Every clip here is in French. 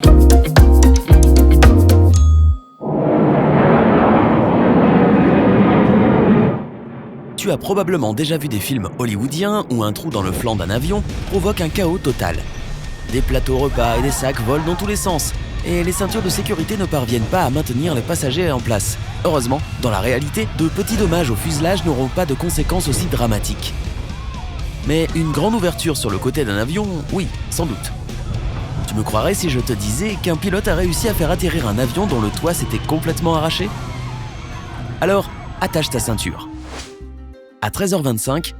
Tu as probablement déjà vu des films hollywoodiens où un trou dans le flanc d'un avion provoque un chaos total. Des plateaux repas et des sacs volent dans tous les sens, et les ceintures de sécurité ne parviennent pas à maintenir les passagers en place. Heureusement, dans la réalité, de petits dommages au fuselage n'auront pas de conséquences aussi dramatiques. Mais une grande ouverture sur le côté d'un avion, oui, sans doute. Tu me croirais si je te disais qu'un pilote a réussi à faire atterrir un avion dont le toit s'était complètement arraché ? Alors, attache ta ceinture. À 13h25,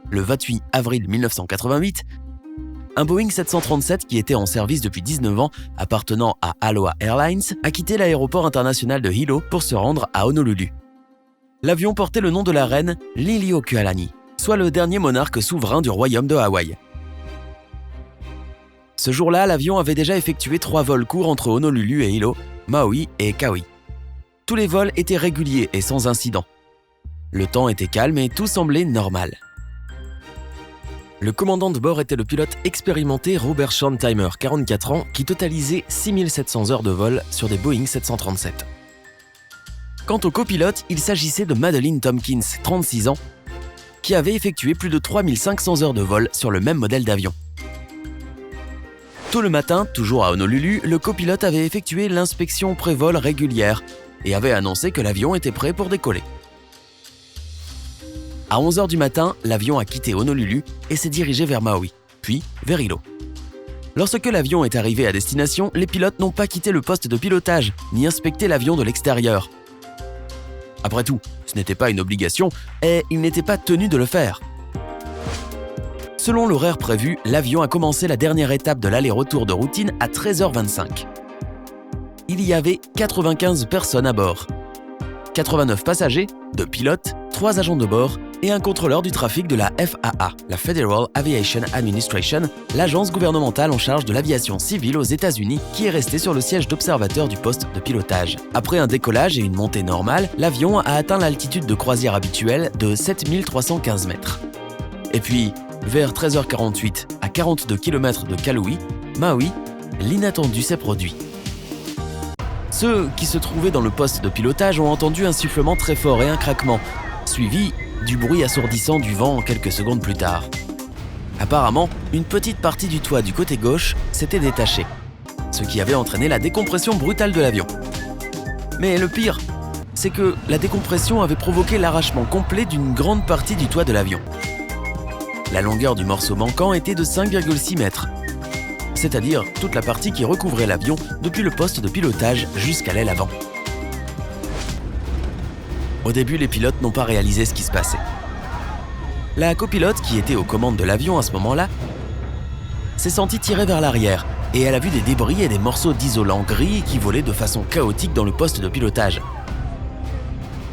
le 28 avril 1988, un Boeing 737 qui était en service depuis 19 ans, appartenant à Aloha Airlines, a quitté l'aéroport international de Hilo pour se rendre à Honolulu. L'avion portait le nom de la reine Liliuokalani, soit le dernier monarque souverain du royaume de Hawaï. Ce jour-là, l'avion avait déjà effectué 3 vols courts entre Honolulu et Hilo, Maui et Kauai. Tous les vols étaient réguliers et sans incident. Le temps était calme et tout semblait normal. Le commandant de bord était le pilote expérimenté Robert Sean Timer, 44 ans, qui totalisait 6700 heures de vol sur des Boeing 737. Quant au copilote, il s'agissait de Madeline Tompkins, 36 ans, qui avait effectué plus de 3500 heures de vol sur le même modèle d'avion. Tôt le matin, toujours à Honolulu, le copilote avait effectué l'inspection pré-vol régulière et avait annoncé que l'avion était prêt pour décoller. À 11h du matin, l'avion a quitté Honolulu et s'est dirigé vers Maui, puis vers Hilo. Lorsque l'avion est arrivé à destination, les pilotes n'ont pas quitté le poste de pilotage, ni inspecté l'avion de l'extérieur. Après tout, ce n'était pas une obligation et ils n'étaient pas tenus de le faire. Selon l'horaire prévu, l'avion a commencé la dernière étape de l'aller-retour de routine à 13h25. Il y avait 95 personnes à bord. 89 passagers, 2 pilotes, 3 agents de bord et un contrôleur du trafic de la FAA, la Federal Aviation Administration, l'agence gouvernementale en charge de l'aviation civile aux États-Unis, qui est restée sur le siège d'observateur du poste de pilotage. Après un décollage et une montée normale, l'avion a atteint l'altitude de croisière habituelle de 7315 mètres. Et puis, vers 13h48, à 42 km de Kauai, Maui, l'inattendu s'est produit. Ceux qui se trouvaient dans le poste de pilotage ont entendu un sifflement très fort et un craquement, suivi du bruit assourdissant du vent quelques secondes plus tard. Apparemment, une petite partie du toit du côté gauche s'était détachée, ce qui avait entraîné la décompression brutale de l'avion. Mais le pire, c'est que la décompression avait provoqué l'arrachement complet d'une grande partie du toit de l'avion. La longueur du morceau manquant était de 5,6 mètres, c'est-à-dire toute la partie qui recouvrait l'avion depuis le poste de pilotage jusqu'à l'aile avant. Au début, les pilotes n'ont pas réalisé ce qui se passait. La copilote, qui était aux commandes de l'avion à ce moment-là, s'est sentie tirée vers l'arrière et elle a vu des débris et des morceaux d'isolant gris qui volaient de façon chaotique dans le poste de pilotage.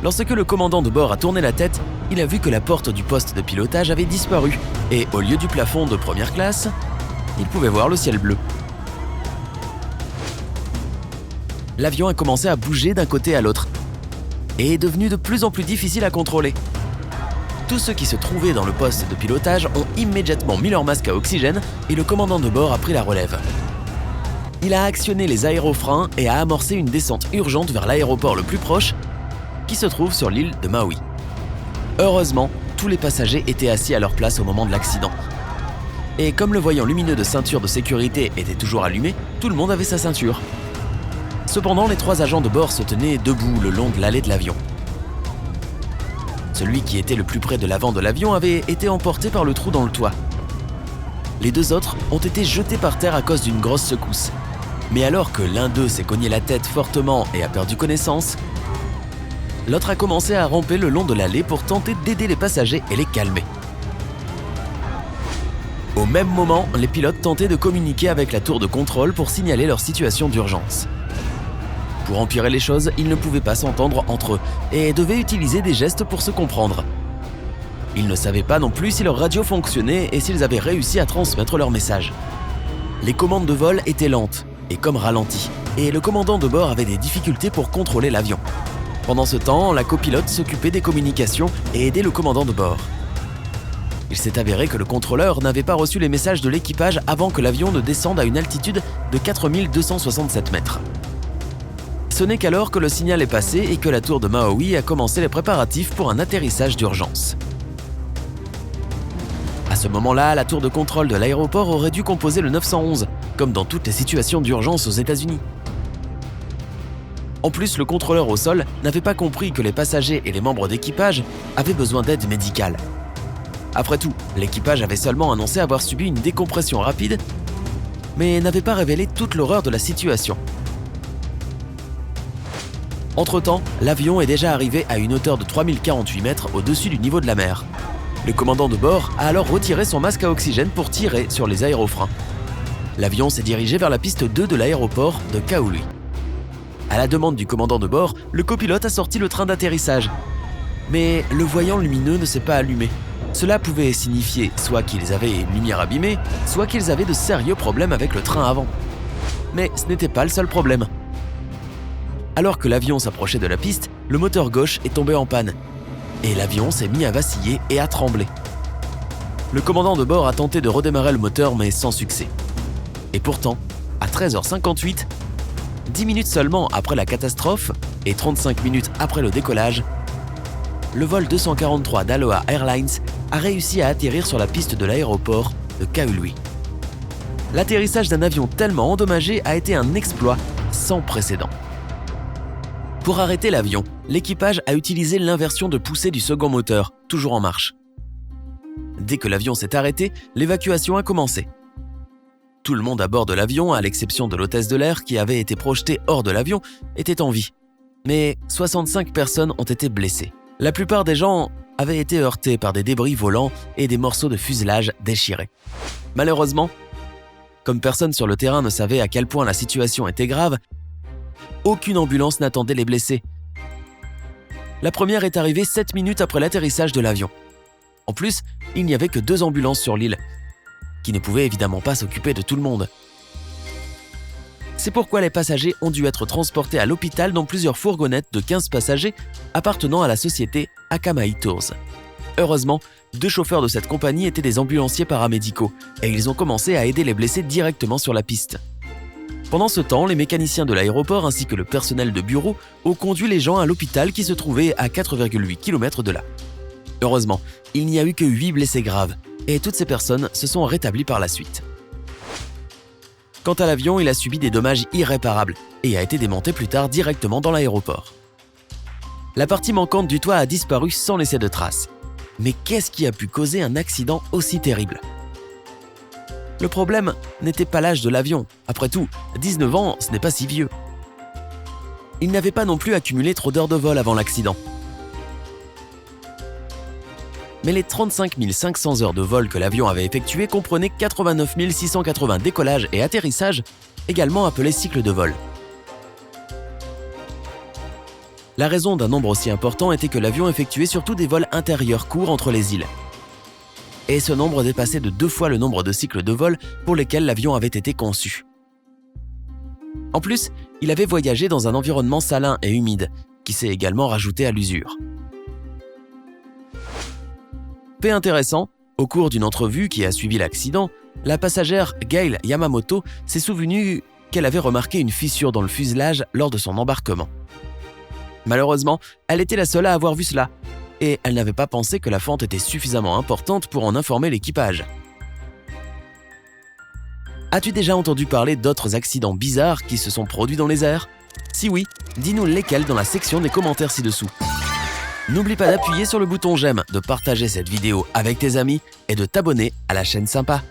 Lorsque le commandant de bord a tourné la tête, il a vu que la porte du poste de pilotage avait disparu et au lieu du plafond de première classe, il pouvait voir le ciel bleu. L'avion a commencé à bouger d'un côté à l'autre et est devenu de plus en plus difficile à contrôler. Tous ceux qui se trouvaient dans le poste de pilotage ont immédiatement mis leur masque à oxygène et le commandant de bord a pris la relève. Il a actionné les aérofreins et a amorcé une descente urgente vers l'aéroport le plus proche, qui se trouve sur l'île de Maui. Heureusement, tous les passagers étaient assis à leur place au moment de l'accident. Et comme le voyant lumineux de ceinture de sécurité était toujours allumé, tout le monde avait sa ceinture. Cependant, les 3 agents de bord se tenaient debout le long de l'allée de l'avion. Celui qui était le plus près de l'avant de l'avion avait été emporté par le trou dans le toit. Les 2 autres ont été jetés par terre à cause d'une grosse secousse. Mais alors que l'un d'eux s'est cogné la tête fortement et a perdu connaissance, l'autre a commencé à ramper le long de l'allée pour tenter d'aider les passagers et les calmer. Au même moment, les pilotes tentaient de communiquer avec la tour de contrôle pour signaler leur situation d'urgence. Pour empirer les choses, ils ne pouvaient pas s'entendre entre eux et devaient utiliser des gestes pour se comprendre. Ils ne savaient pas non plus si leur radio fonctionnait et s'ils avaient réussi à transmettre leur message. Les commandes de vol étaient lentes et comme ralenties, et le commandant de bord avait des difficultés pour contrôler l'avion. Pendant ce temps, la copilote s'occupait des communications et aidait le commandant de bord. Il s'est avéré que le contrôleur n'avait pas reçu les messages de l'équipage avant que l'avion ne descende à une altitude de 4267 mètres. Ce n'est qu'alors que le signal est passé et que la tour de Maui a commencé les préparatifs pour un atterrissage d'urgence. À ce moment-là, la tour de contrôle de l'aéroport aurait dû composer le 911, comme dans toutes les situations d'urgence aux États-Unis. En plus, le contrôleur au sol n'avait pas compris que les passagers et les membres d'équipage avaient besoin d'aide médicale. Après tout, l'équipage avait seulement annoncé avoir subi une décompression rapide, mais n'avait pas révélé toute l'horreur de la situation. Entre-temps, l'avion est déjà arrivé à une hauteur de 3048 mètres au-dessus du niveau de la mer. Le commandant de bord a alors retiré son masque à oxygène pour tirer sur les aérofreins. L'avion s'est dirigé vers la piste 2 de l'aéroport de Kaului. À la demande du commandant de bord, le copilote a sorti le train d'atterrissage. Mais le voyant lumineux ne s'est pas allumé. Cela pouvait signifier soit qu'ils avaient une lumière abîmée, soit qu'ils avaient de sérieux problèmes avec le train avant. Mais ce n'était pas le seul problème. Alors que l'avion s'approchait de la piste, le moteur gauche est tombé en panne. Et l'avion s'est mis à vaciller et à trembler. Le commandant de bord a tenté de redémarrer le moteur mais sans succès. Et pourtant, à 13h58, 10 minutes seulement après la catastrophe et 35 minutes après le décollage, le vol 243 d'Aloha Airlines a réussi à atterrir sur la piste de l'aéroport de Kaului. L'atterrissage d'un avion tellement endommagé a été un exploit sans précédent. Pour arrêter l'avion, l'équipage a utilisé l'inversion de poussée du second moteur, toujours en marche. Dès que l'avion s'est arrêté, l'évacuation a commencé. Tout le monde à bord de l'avion, à l'exception de l'hôtesse de l'air qui avait été projetée hors de l'avion, était en vie. Mais 65 personnes ont été blessées. La plupart des gens avaient été heurtés par des débris volants et des morceaux de fuselage déchirés. Malheureusement, comme personne sur le terrain ne savait à quel point la situation était grave, aucune ambulance n'attendait les blessés. La première est arrivée 7 minutes après l'atterrissage de l'avion. En plus, il n'y avait que 2 ambulances sur l'île, qui ne pouvaient évidemment pas s'occuper de tout le monde. C'est pourquoi les passagers ont dû être transportés à l'hôpital dans plusieurs fourgonnettes de 15 passagers appartenant à la société Akamai Tours. Heureusement, 2 chauffeurs de cette compagnie étaient des ambulanciers paramédicaux et ils ont commencé à aider les blessés directement sur la piste. Pendant ce temps, les mécaniciens de l'aéroport ainsi que le personnel de bureau ont conduit les gens à l'hôpital qui se trouvait à 4,8 km de là. Heureusement, il n'y a eu que 8 blessés graves et toutes ces personnes se sont rétablies par la suite. Quant à l'avion, il a subi des dommages irréparables et a été démonté plus tard directement dans l'aéroport. La partie manquante du toit a disparu sans laisser de traces. Mais qu'est-ce qui a pu causer un accident aussi terrible ? Le problème n'était pas l'âge de l'avion. Après tout, 19 ans, ce n'est pas si vieux. Il n'avait pas non plus accumulé trop d'heures de vol avant l'accident. Mais les 35 500 heures de vol que l'avion avait effectuées comprenaient 89 680 décollages et atterrissages, également appelés cycles de vol. La raison d'un nombre aussi important était que l'avion effectuait surtout des vols intérieurs courts entre les îles. Et ce nombre dépassait de 2 fois le nombre de cycles de vol pour lesquels l'avion avait été conçu. En plus, il avait voyagé dans un environnement salin et humide, qui s'est également rajouté à l'usure. Fait intéressant, au cours d'une entrevue qui a suivi l'accident, la passagère Gail Yamamoto s'est souvenue qu'elle avait remarqué une fissure dans le fuselage lors de son embarquement. Malheureusement, elle était la seule à avoir vu cela, et elle n'avait pas pensé que la fente était suffisamment importante pour en informer l'équipage. As-tu déjà entendu parler d'autres accidents bizarres qui se sont produits dans les airs ? Si oui, dis-nous lesquels dans la section des commentaires ci-dessous. N'oublie pas d'appuyer sur le bouton j'aime, de partager cette vidéo avec tes amis et de t'abonner à la chaîne Sympa.